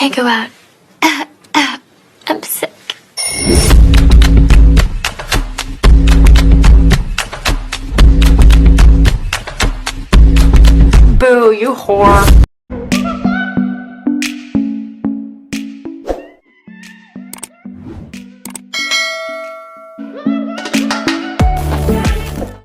can't go out. I'm sick. Boo, you whore.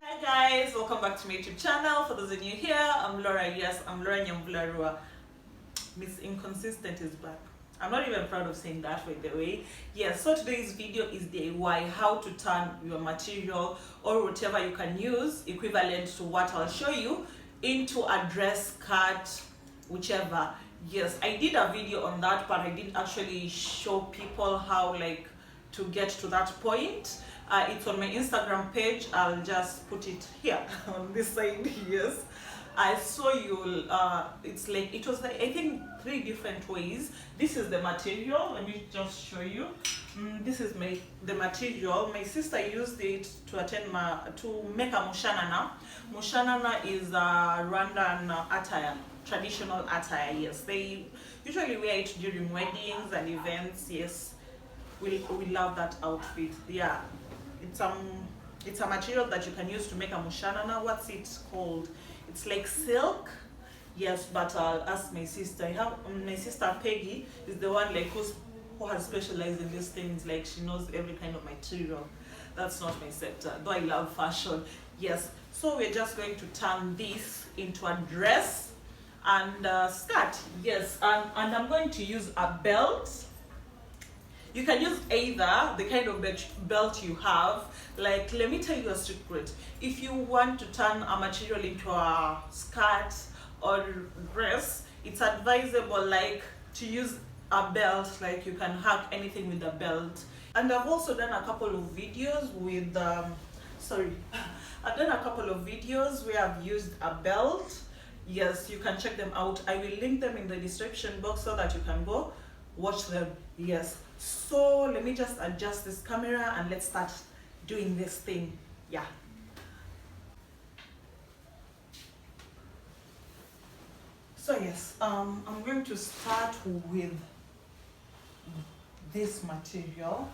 Hi guys, welcome back to my YouTube channel. For those of you here, I'm Laura. Yes, I'm Laura Nyambularua. Miss Inconsistent is back. I'm not even proud of saying that, by the way. Yes, so today's video is DIY, how to turn your material or whatever you can use equivalent to what I'll show you into a dress, skirt, whichever. Yes, I did a video on that, but I didn't actually show people how to get to that point. It's on my Instagram page. I'll just put it here on this side. Yes, I saw you. It's like it was like I think 3 different ways. This is the material. Let me just show you. This is the material. My sister used it to make a mushanana. Mushanana is a Rwandan attire, traditional attire. Yes, they usually wear it during weddings and events. Yes, we love that outfit. Yeah, it's a material that you can use to make a mushanana. What's it called? It's like silk. Yes, but I'll ask my sister. I have my sister Peggy is the one who has specialized in these things. Like, she knows every kind of material. That's not my sector, though I love fashion. Yes, so we're just going to turn this into a dress and skirt. Yes, and I'm going to use a belt. You can use either the kind of belt you have. Like, let me tell you a secret. If you want to turn a material into a skirt or dress, it's advisable to use a belt. Like, you can hack anything with a belt. And I've also done a couple of videos with I've done a couple of videos where I've used a belt. Yes, you can check them out. I will link them in the description box so that you can go watch them. Yes, so let me just adjust this camera and let's start doing this thing. Yeah, so yes, I'm going to start with this material.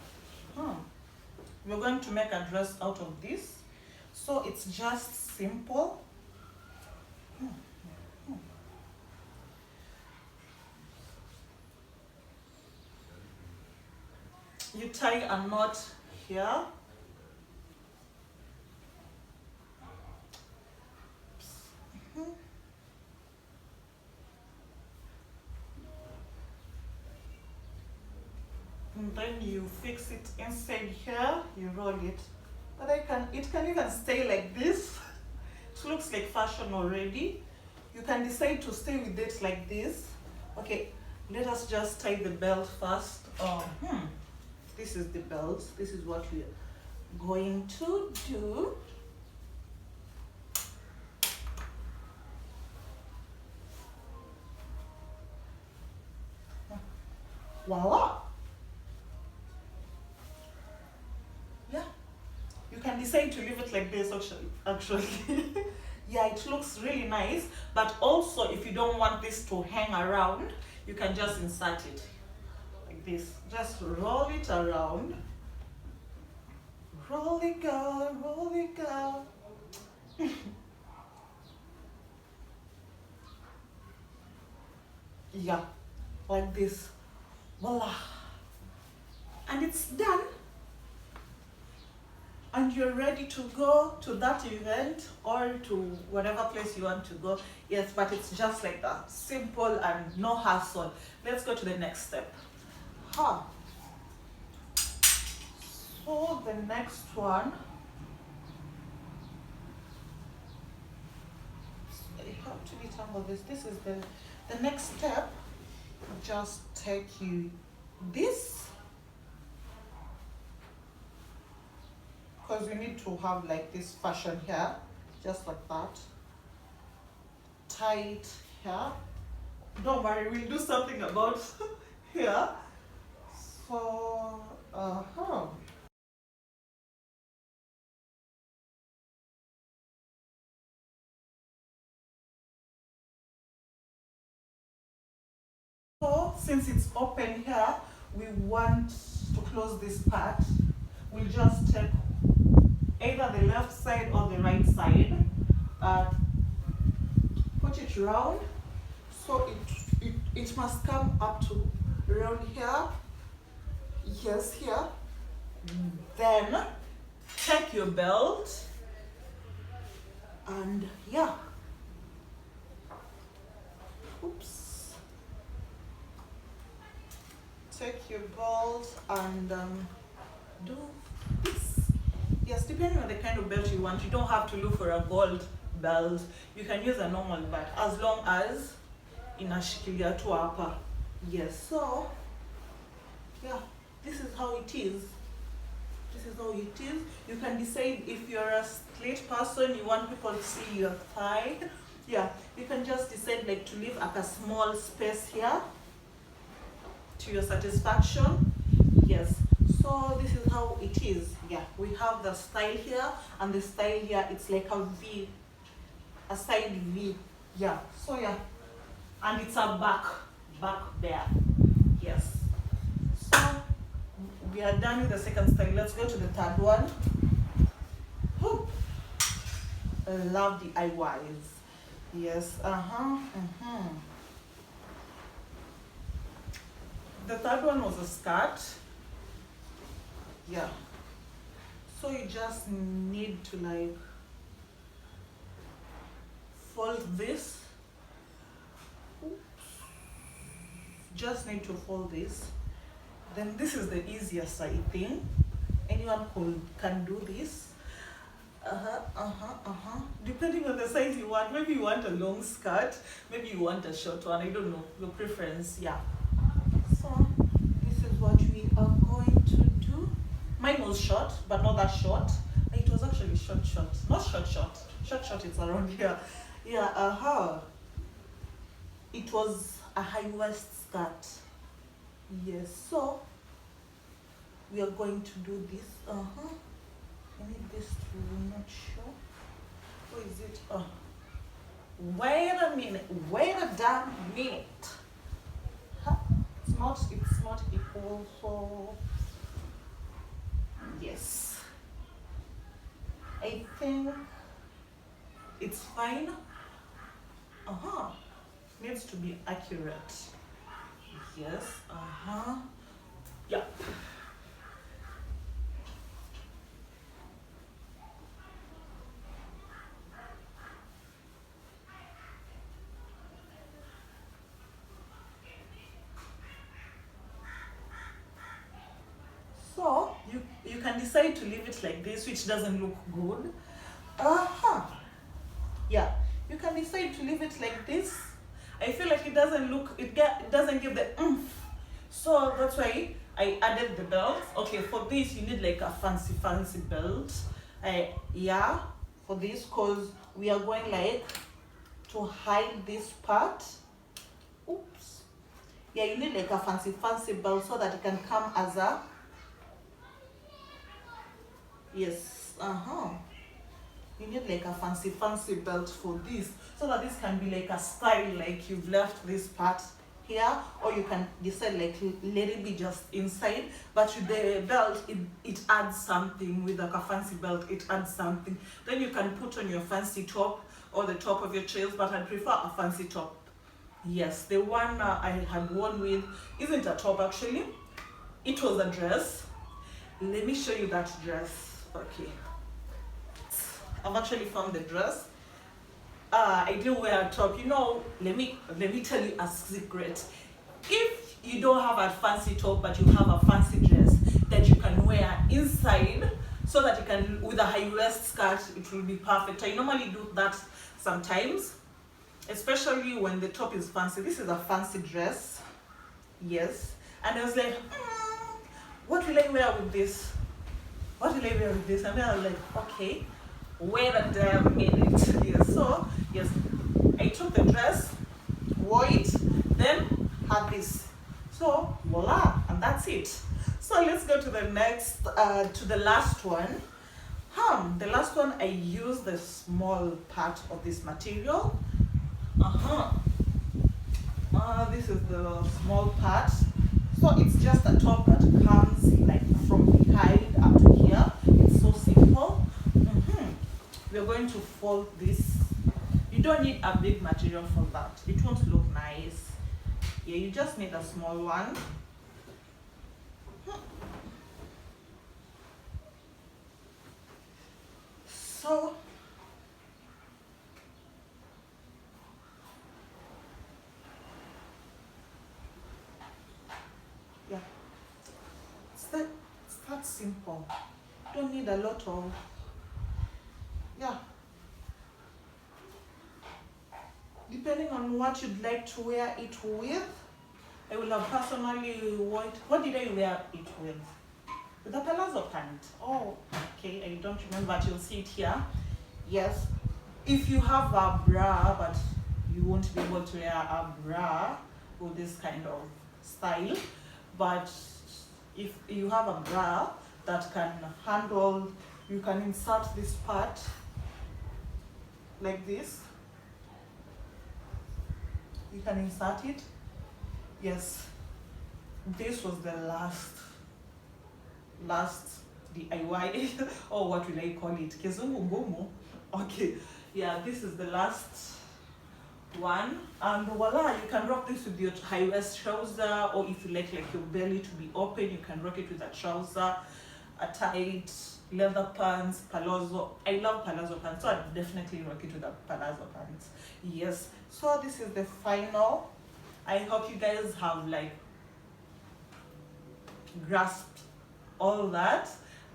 We're going to make a dress out of this, so it's just simple. You tie a knot here. And then you fix it inside here, you roll it. But it can even stay like this. It looks like fashion already. You can decide to stay with it like this. Okay, let us just tie the belt first. This is the belt. This is what we're going to do. Voila! Yeah, you can decide to leave it like this actually. Yeah, it looks really nice, but also if you don't want this to hang around, you can just insert it like this. Just roll it around. Roll it, girl, roll it, girl. Yeah, like this. Voila! And it's done. And you're ready to go to that event or to whatever place you want to go. Yes, but it's just like that. Simple and no hassle. Let's go to the next step. So the next one, I have to detangle this. This is the next step. Just take this, because you need to have like this fashion here, just like that. Tie it here. Don't worry, we'll do something about here. So So since it's open here, we want to close this part. We'll just take either the left side or the right side, put it round, so it must come up to around here. Yes, here. Then take your belt and yeah. Oops. Take your belt and do this. Yes, depending on the kind of belt you want, you don't have to look for a gold belt. You can use a normal belt as long as inashikilia tu hapa. Yes, so yeah, this is how it is. This is how it is. You can decide if you're a straight person, you want people to see your thigh. Yeah, you can just decide like to leave like a small space here to your satisfaction. Yes, so this is how it is. Yeah, we have the style here, and the style here, it's like a V, a side V. Yeah, so yeah, and it's a back there. Yes, so we are done with the second style. Let's go to the third one. Whew. Love the DIYs. Yes, The third one was a skirt. Yeah, so you just need to like fold this. Oops. Just need to fold this. Then this is the easiest side thing. Anyone can do this. Depending on the size you want. Maybe you want a long skirt, maybe you want a short one. I don't know, your preference. Yeah, so this is what we are going to do. Mine was short, but not that short. It was actually short, not short, it's around here. Yeah, it was a high waist skirt. Yes, so we are going to do this. I need this to, I'm not sure. What is it? Wait a minute. Wait a damn minute. It's not equal, so yes. I think it's fine. Needs to be accurate. Yes, yeah. So you can decide to leave it like this, which doesn't look good. Yeah, you can decide to leave it like this. I feel like it doesn't give the oomph. So that's why I added the belt. Okay, for this you need like a fancy belt. Yeah, for this, cause we are going like to hide this part. Oops. Yeah, you need like a fancy belt so that it can come as a, yes, you need like a fancy belt for this, so that this can be like a style, like you've left this part here, or you can decide like let it be just inside, but with the belt it adds something. With like a fancy belt, it adds something. Then you can put on your fancy top or the top of your trails, but I prefer a fancy top. Yes, the one I had worn with isn't a top actually, it was a dress. Let me show you that dress. Okay, I've actually found the dress. I didn't wear a top. You know, let me tell you a secret. If you don't have a fancy top but you have a fancy dress that you can wear inside, so that you can, with a high waist skirt, it will be perfect. I normally do that sometimes, especially when the top is fancy. This is a fancy dress, yes, and I was like, what will I wear with this? What will I wear with this? And then I was like, okay, wait a damn minute. Yes, so yes, I took the dress, wore it, then had this. So voila, and that's it. So let's go to the next, to the last one. The last one, I used the small part of this material. This is the small part. So it's just a top that comes like from behind up to here. It's so simple. We're going to fold this. You don't need a big material for that. It won't look nice. Yeah, you just need a small one. So yeah, it's that simple. Don't need a lot of, yeah. Depending on what you'd like to wear it with. I will have personally what did I wear it with? With a palazzo pant. Oh, okay, I don't remember, but you'll see it here. Yes. If you have a bra, but you won't be able to wear a bra with this kind of style. But if you have a bra that can handle, you can insert this part like this. You can insert it. Yes, this was the last DIY or what will I call it? Kizungu ngumu. Okay, yeah, this is the last one, and voila, you can rock this with your high waist trouser, or if you like your belly to be open, you can rock it with a trouser, a tight leather pants, palazzo. I love palazzo pants, so I'd definitely rock it with a palazzo pants. Yes, so this is the final. I hope you guys have like grasped all that,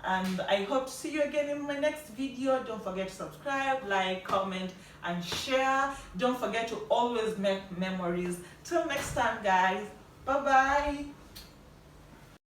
and I hope to see you again in my next video. Don't forget to subscribe, like, comment, and share. Don't forget to always make memories. Till next time, guys. Bye bye.